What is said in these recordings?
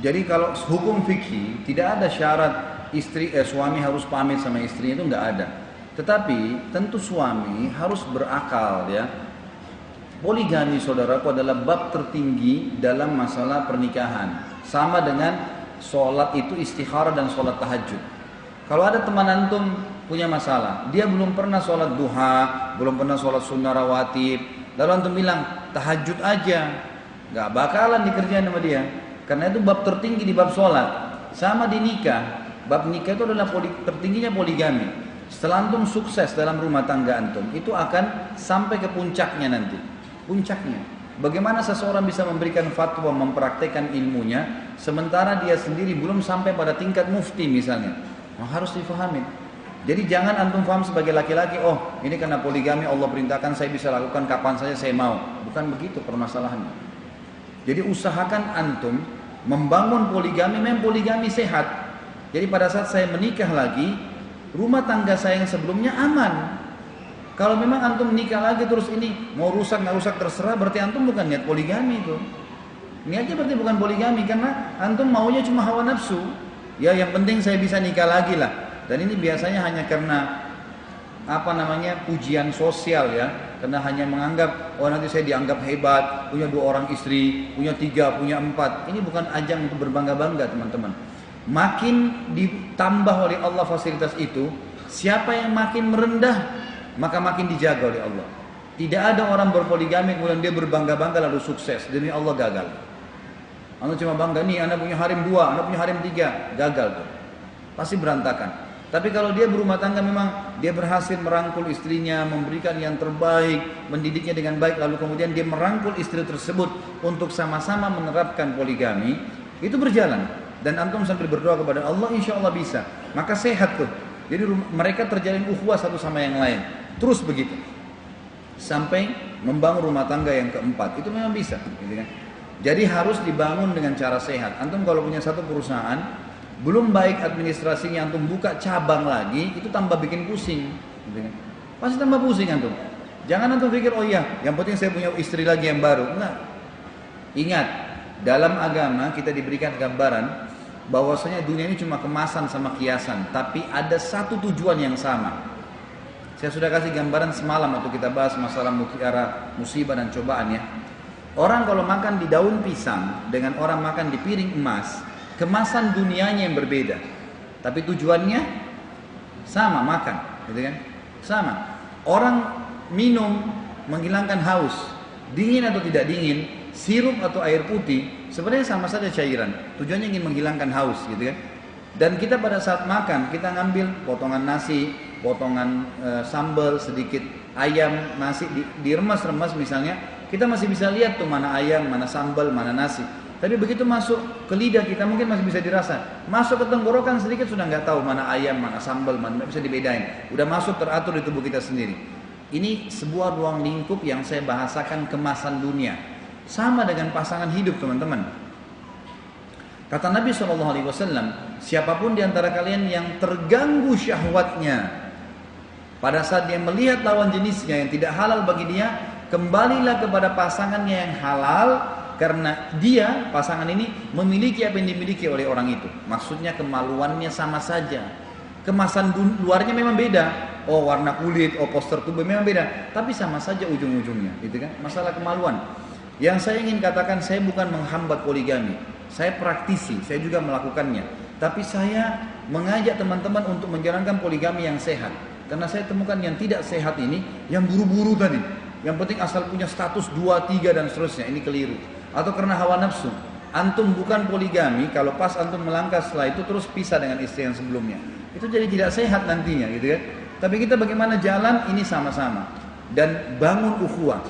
Jadi kalau hukum fikih tidak ada syarat suami harus pamit sama istrinya, itu nggak ada. Tetapi tentu suami harus berakal ya. Poligami saudaraku adalah bab tertinggi dalam masalah pernikahan. Sama dengan sholat itu istikharah dan sholat tahajud. Kalau ada teman antum punya masalah, dia belum pernah sholat duha, belum pernah sholat sunnah rawatib, lalu antum bilang tahajud aja, nggak bakalan dikerjain sama dia. Karena itu bab tertinggi di bab sholat. Sama di nikah, bab nikah itu adalah tertingginya poligami. Setelah antum sukses dalam rumah tangga antum, itu akan sampai ke puncaknya nanti. Puncaknya, bagaimana seseorang bisa memberikan fatwa, mempraktekkan ilmunya, sementara dia sendiri belum sampai pada tingkat mufti misalnya. Harus difahami. Jadi jangan antum faham sebagai laki-laki, oh ini karena poligami Allah perintahkan saya bisa lakukan kapan saja saya mau. Bukan begitu permasalahannya. Jadi usahakan antum membangun poligami, memang poligami sehat. Jadi pada saat saya menikah lagi, rumah tangga saya yang sebelumnya aman. Kalau memang antum nikah lagi terus ini mau rusak nggak rusak terserah, berarti antum bukan niat poligami itu. Niatnya berarti bukan poligami karena antum maunya cuma hawa nafsu. Ya yang penting saya bisa nikah lagi lah. Dan ini biasanya hanya karena pujian sosial ya. Karena hanya menganggap oh nanti saya dianggap hebat, punya 2 orang istri, punya 3, punya 4. Ini bukan ajang untuk berbangga-bangga teman-teman. Makin ditambah oleh Allah fasilitas itu, siapa yang makin merendah maka makin dijaga oleh Allah. Tidak ada orang berpoligami kemudian dia berbangga-bangga lalu sukses, demi Allah gagal. Anda cuma bangga nih, Anda punya harem 2, Anda punya harem 3, gagal tuh. Pasti berantakan. Tapi kalau dia berumah tangga memang dia berhasil merangkul istrinya, memberikan yang terbaik, mendidiknya dengan baik, lalu kemudian dia merangkul istri tersebut untuk sama-sama menerapkan poligami, itu berjalan. Dan antum sambil berdoa kepada Allah, insya Allah bisa. Maka sehat tuh. Jadi mereka terjalin ukhuwah satu sama yang lain. Terus begitu sampai membangun rumah tangga yang keempat, itu memang bisa gitu kan? Jadi harus dibangun dengan cara sehat. Antum kalau punya satu perusahaan belum baik administrasinya, antum buka cabang lagi, itu tambah bikin pusing gitu kan? Pasti tambah pusing antum. Jangan antum pikir oh iya yang penting saya punya istri lagi yang baru. Enggak. Ingat, dalam agama kita diberikan gambaran bahwasanya dunia ini cuma kemasan sama kiasan, tapi ada satu tujuan yang sama. Saya sudah kasih gambaran semalam waktu kita bahas masalah mutiara, musibah dan cobaan ya. Orang kalau makan di daun pisang dengan orang makan di piring emas, kemasan dunianya yang berbeda. Tapi tujuannya sama, makan, gitu kan? Sama. Orang minum menghilangkan haus, dingin atau tidak dingin, sirup atau air putih, sebenarnya sama saja cairan. Tujuannya ingin menghilangkan haus, gitu kan? Dan kita pada saat makan, kita ngambil potongan nasi, potongan sambal, sedikit ayam, nasi diremas-remas misalnya, kita masih bisa lihat tuh mana ayam, mana sambal, mana nasi. Tapi begitu masuk ke lidah kita mungkin masih bisa dirasa. Masuk ke tenggorokan sedikit sudah nggak tahu mana ayam, mana sambal, mana bisa dibedain. Udah masuk teratur di tubuh kita sendiri. Ini sebuah ruang lingkup yang saya bahasakan kemasan dunia. Sama dengan pasangan hidup teman-teman. Kata Nabi SAW, siapapun di antara kalian yang terganggu syahwatnya pada saat dia melihat lawan jenisnya yang tidak halal bagi dia, kembalilah kepada pasangannya yang halal, karena dia, pasangan ini, memiliki apa yang dimiliki oleh orang itu. Maksudnya kemaluannya sama saja. Kemasan luarnya memang beda. Oh warna kulit, oh postur tubuh memang beda. Tapi sama saja ujung-ujungnya, gitu kan? Masalah kemaluan. Yang saya ingin katakan, saya bukan menghambat poligami. Saya praktisi, saya juga melakukannya. Tapi saya mengajak teman-teman untuk menjalankan poligami yang sehat. Karena saya temukan yang tidak sehat ini, yang buru-buru tadi. Yang penting asal punya status 2, 3 dan seterusnya, ini keliru. Atau karena hawa nafsu. Antum bukan poligami, kalau pas antum melangkah setelah itu terus pisah dengan istri yang sebelumnya. Itu jadi tidak sehat nantinya, gitu kan? Tapi kita bagaimana jalan, ini sama-sama. Dan bangun ukhuwah.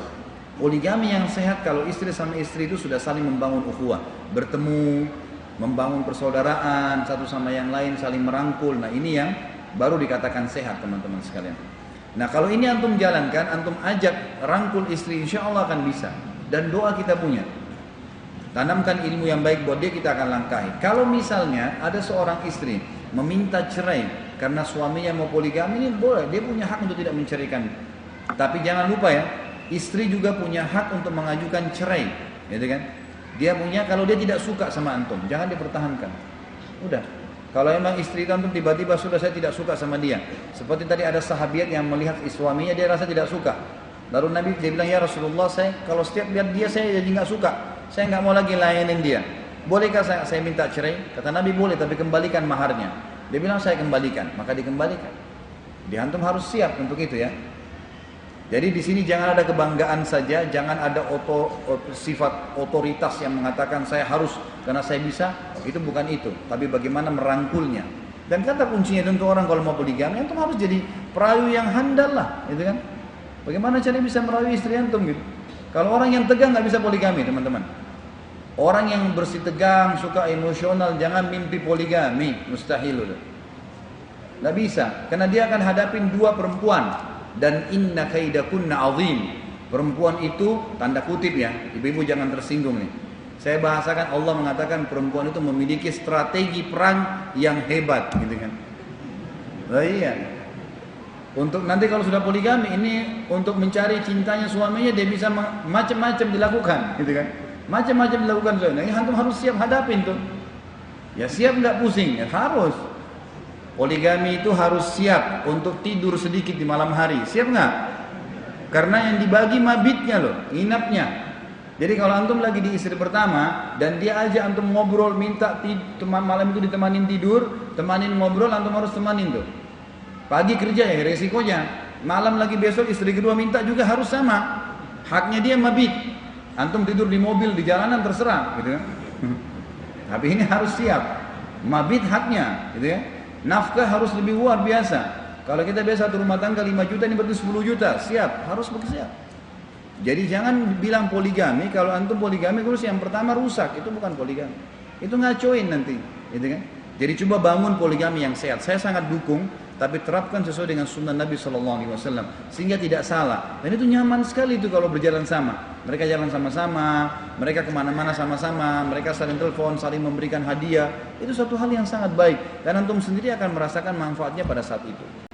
Poligami yang sehat kalau istri sama istri itu sudah saling membangun ukhuwah, bertemu, membangun persaudaraan satu sama yang lain, saling merangkul. Nah ini yang baru dikatakan sehat teman-teman sekalian. Nah kalau ini antum jalankan, antum ajak rangkul istri, insya Allah akan bisa. Dan doa kita punya, tanamkan ilmu yang baik buat dia, kita akan langkahi. Kalau misalnya ada seorang istri meminta cerai karena suaminya mau poligami, ini boleh, dia punya hak untuk tidak menceraikan. Tapi jangan lupa ya, istri juga punya hak untuk mengajukan cerai, gitu kan? Dia punya, kalau dia tidak suka sama antum, jangan dipertahankan. Udah. Kalau memang istri antum tiba-tiba sudah saya tidak suka sama dia. Seperti tadi ada sahabiat yang melihat suaminya dia rasa tidak suka. Lalu Nabi dia bilang, ya Rasulullah, saya kalau setiap lihat dia saya jadi nggak suka. Saya nggak mau lagi layanin dia. Bolehkah saya minta cerai? Kata Nabi boleh, tapi kembalikan maharnya. Dia bilang saya kembalikan, maka dikembalikan. Di antum harus siap untuk itu ya. Jadi di sini jangan ada kebanggaan saja, jangan ada sifat otoritas yang mengatakan saya harus karena saya bisa. Itu bukan itu, tapi bagaimana merangkulnya. Dan kata kuncinya tentu orang kalau mau poligami, antum harus jadi perayu yang handal lah, gitu kan? Bagaimana caranya bisa merayu istri antum gitu? Kalau orang yang tegang nggak bisa poligami, teman-teman. Orang yang bersih tegang, suka emosional, jangan mimpi poligami, mustahil udah. Nggak bisa, karena dia akan hadapin dua perempuan. Dan inna kaidakunna azim. Perempuan itu tanda kutip ya, ibu-ibu jangan tersinggung nih. Saya bahasakan Allah mengatakan perempuan itu memiliki strategi perang yang hebat, gitu kan? Oh iya. Untuk nanti kalau sudah poligami ini untuk mencari cintanya suaminya dia bisa macam-macam dilakukan, gitu kan? Macam-macam dilakukan suaminya. Ini antum harus siap hadapin tuh. Ya siap nggak pusing? Ya harus. Poligami itu harus siap untuk tidur sedikit di malam hari. Siap nggak? Karena yang dibagi mabitnya loh, inapnya. Jadi kalau antum lagi di istri pertama dan dia aja antum ngobrol minta malam itu ditemanin tidur, temanin ngobrol, antum harus temanin tuh. Pagi kerja ya resikonya. Malam lagi besok istri kedua minta juga harus sama. Haknya dia mabit. Antum tidur di mobil di jalanan terserah, gitu kan? Tapi ini harus siap. Mabit haknya, gitu ya. Nafkah harus lebih luar biasa. Kalau kita biasa satu rumah tangga 5 juta, ini berarti 10 juta. Siap, harus bersiap. Jadi jangan bilang poligami, kalau antum poligami terus yang pertama rusak, itu bukan poligami. Itu ngacoin nanti, gitu kan? Jadi coba bangun poligami yang sehat. Saya sangat dukung, tapi terapkan sesuai dengan sunnah Nabi SAW, sehingga tidak salah. Dan itu nyaman sekali itu kalau berjalan sama. Mereka jalan sama-sama, mereka kemana-mana sama-sama, mereka saling telepon, saling memberikan hadiah. Itu satu hal yang sangat baik. Dan antum sendiri akan merasakan manfaatnya pada saat itu.